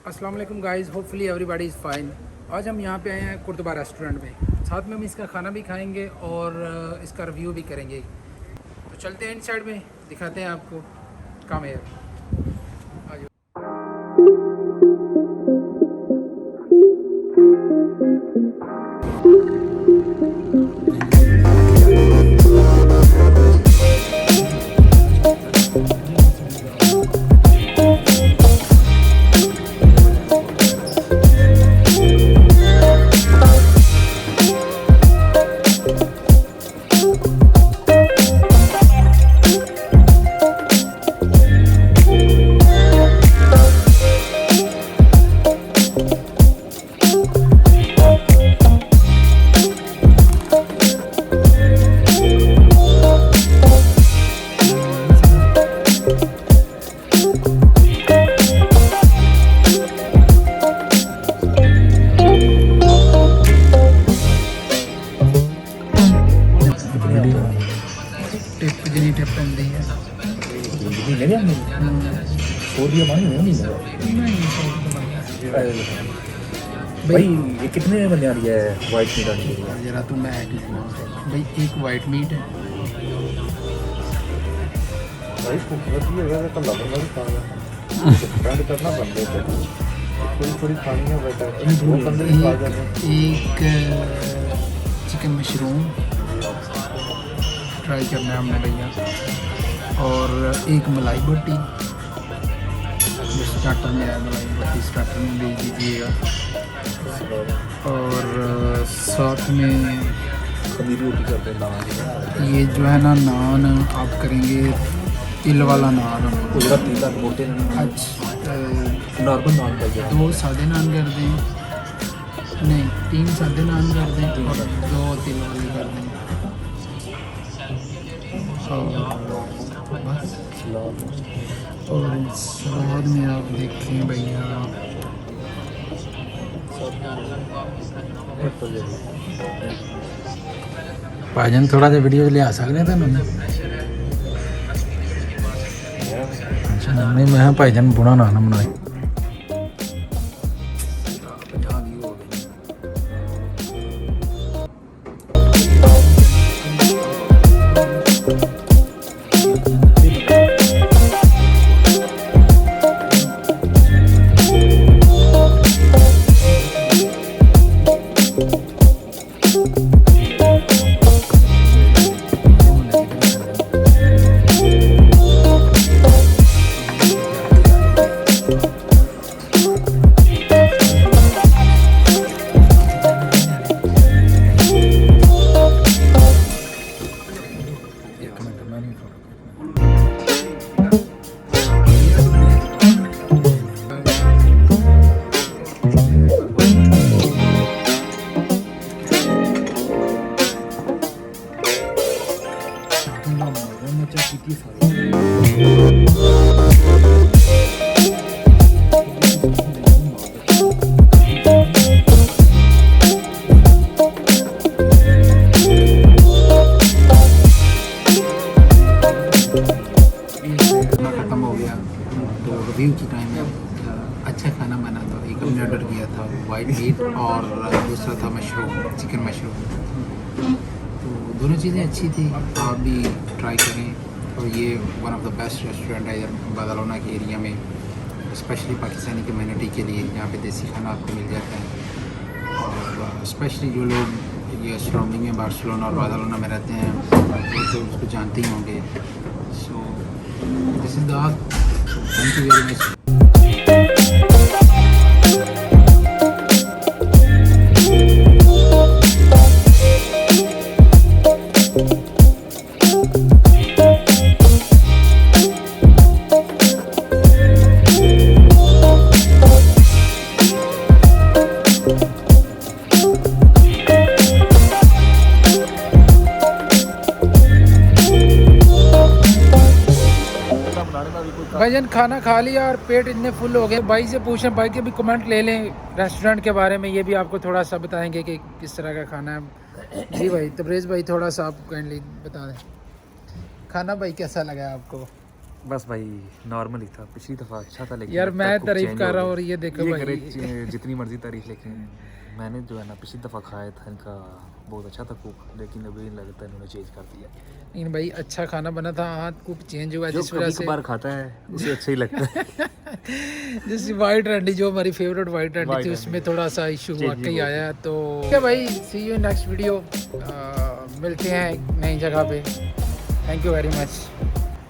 अस्सलाम वालेकुम guys, hopefully everybody is fine. आज हम यहाँ पे आए हैं कुर्दबा रेस्टोरेंट में। साथ में हम इसका खाना भी खाएंगे और इसका रिव्यू भी करेंगे। तो चलते हैं इन साइड में, दिखाते हैं आपको। काम है आज। टिप जिनी टिप पैंदी है भाई ये कितने बन रही है वाइट मीट आने के लिए? जरा तो मैं भाई एक वाइट मीट है। भाई खूबसूरत भी है तो लगा भी खाना फ्रेंड करना बन गए थे थोड़ी थोड़ी खानी है बेटा वो बंदे भी खा जाते। एक चिकन मशरूम ट्राई करना है हमने भैया, और एक मलाई भट्टी जो स्टार्टर में है। मलाई भट्टी स्टार्टर में भेज दीजिएगा, और साथ में खमीरी रोटी करते हैं। ये जो है ना नान आप करेंगे तिल वाला नान। पूरा तीला बोलते हैं। अच्छा, नॉर्मल नान कर दिया। 2 सादे नान कर दें, नहीं 3 सादे नान कर दें और 2 तिल वाले कर दें। बस और सलाद में आप देखें भैया, भाईजान थोड़ा सा वीडियो ले आ सकते थे मैंने। अच्छा नहीं, मैं भाईजान बुरा ना बनाए। खत्म हो गया तो रिव्यू की टाइम है। अच्छा खाना बना था। एक हमने ऑर्डर किया था वाइट मीट और दूसरा था मशरूम, चिकन मशरूम। तो दोनों चीज़ें अच्छी थी, आप भी ट्राई करें। और ये one of the best restaurant है इधर बार्सिलोना के एरिया में, स्पेशली पाकिस्तानी कम्युनिटी के लिए। यहाँ पे देसी खाना आपको मिल जाता है, और स्पेशली जो लोग ये सराउंडिंग में बार्सिलोना और बार्सिलोना में रहते हैं वो तो उसको जानते ही होंगे। So this is the thank you very much. भाईजान खाना खा लिया और पेट इतने फुल हो गए। भाई से पूछें, भाई के भी कमेंट ले लें रेस्टोरेंट के बारे में, ये भी आपको थोड़ा सा बताएंगे कि किस तरह का खाना है। जी भाई तबरेज़ भाई, थोड़ा सा आप काइंडली बता दें खाना भाई कैसा लगा आपको? बस भाई नॉर्मल ही था, पिछली दफ़ा अच्छा था लेकिन यार अब मैं तक कुछ तारीफ change कर हो रहा हूँ गया। और ये देखो ये भाई करे जितनी मर्जी तारीफ, लेकिन मैंने जो है ना पिछली दफ़ा खाया था इनका, बहुत अच्छा था कुक, लेकिन अभी लगता है इन्होंने चेंज कर दिया। लेकिन भाई अच्छा खाना बना था, हाँ कुक चेंज हुआ जो जिस वजह कभी से। कभार खाता है उसे अच्छा ही लगता है। जैसे वाइट रैंडी जो हमारी फेवरेट वाइट रैंडी White थी Randy, उसमें थोड़ा सा इशू Changing वाकई हो आया। तो ठीक है भाई, सी यू नेक्स्ट वीडियो, मिलते हैं एक नई जगह पे। Thank you very much.